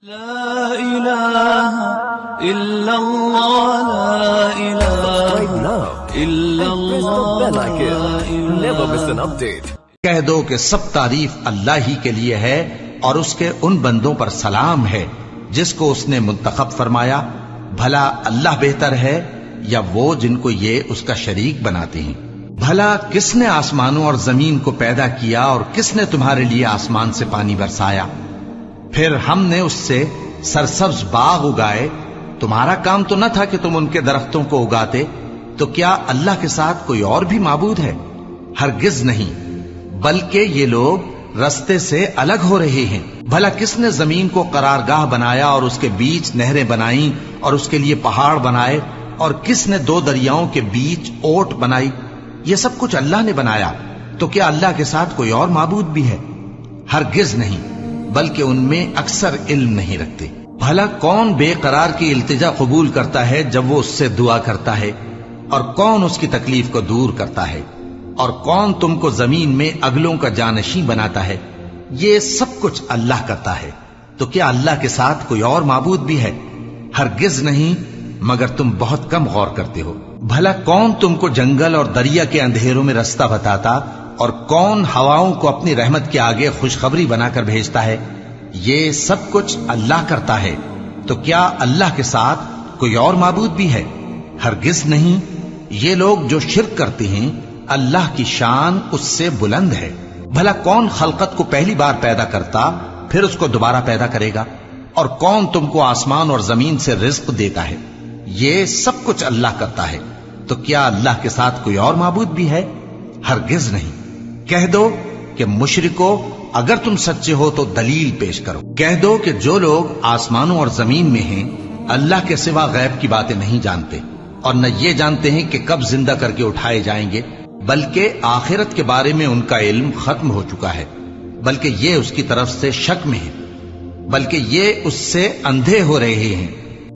لا الہ الا اللہ لا الہ الا اللہ Never miss an update. کہہ دو کہ سب تعریف اللہ ہی کے لیے ہے اور اس کے ان بندوں پر سلام ہے جس کو اس نے منتخب فرمایا. بھلا اللہ بہتر ہے یا وہ جن کو یہ اس کا شریک بناتے ہیں؟ بھلا کس نے آسمانوں اور زمین کو پیدا کیا اور کس نے تمہارے لیے آسمان سے پانی برسایا؟ پھر ہم نے اس سے سرسبز باغ اگائے. تمہارا کام تو نہ تھا کہ تم ان کے درختوں کو اگاتے. تو کیا اللہ کے ساتھ کوئی اور بھی معبود ہے؟ ہرگز نہیں، بلکہ یہ لوگ رستے سے الگ ہو رہے ہیں. بھلا کس نے زمین کو قرارگاہ بنایا اور اس کے بیچ نہریں بنائیں اور اس کے لیے پہاڑ بنائے، اور کس نے دو دریاؤں کے بیچ اوٹ بنائی؟ یہ سب کچھ اللہ نے بنایا. تو کیا اللہ کے ساتھ کوئی اور معبود بھی ہے؟ ہرگز نہیں، بلکہ ان میں اکثر علم نہیں رکھتے. بھلا کون بے قرار کی التجا قبول کرتا ہے جب وہ اس سے دعا کرتا ہے؟ اور کون اس کی تکلیف کو دور کرتا ہے؟ اور کون تم کو زمین میں اگلوں کا جانشین بناتا ہے؟ یہ سب کچھ اللہ کرتا ہے. تو کیا اللہ کے ساتھ کوئی اور معبود بھی ہے؟ ہرگز نہیں، مگر تم بہت کم غور کرتے ہو. بھلا کون تم کو جنگل اور دریا کے اندھیروں میں رستہ بتاتا، اور کون ہواؤں کو اپنی رحمت کے آگے خوشخبری بنا کر بھیجتا ہے؟ یہ سب کچھ اللہ کرتا ہے. تو کیا اللہ کے ساتھ کوئی اور معبود بھی ہے؟ ہرگز نہیں. یہ لوگ جو شرک کرتے ہیں اللہ کی شان اس سے بلند ہے. بھلا کون خلقت کو پہلی بار پیدا کرتا پھر اس کو دوبارہ پیدا کرے گا؟ اور کون تم کو آسمان اور زمین سے رزق دیتا ہے؟ یہ سب کچھ اللہ کرتا ہے. تو کیا اللہ کے ساتھ کوئی اور معبود بھی ہے؟ ہرگز نہیں. کہہ دو کہ مشرکو، اگر تم سچے ہو تو دلیل پیش کرو. کہہ دو کہ جو لوگ آسمانوں اور زمین میں ہیں اللہ کے سوا غیب کی باتیں نہیں جانتے، اور نہ یہ جانتے ہیں کہ کب زندہ کر کے اٹھائے جائیں گے، بلکہ آخرت کے بارے میں ان کا علم ختم ہو چکا ہے، بلکہ یہ اس کی طرف سے شک میں ہے، بلکہ یہ اس سے اندھے ہو رہے ہیں.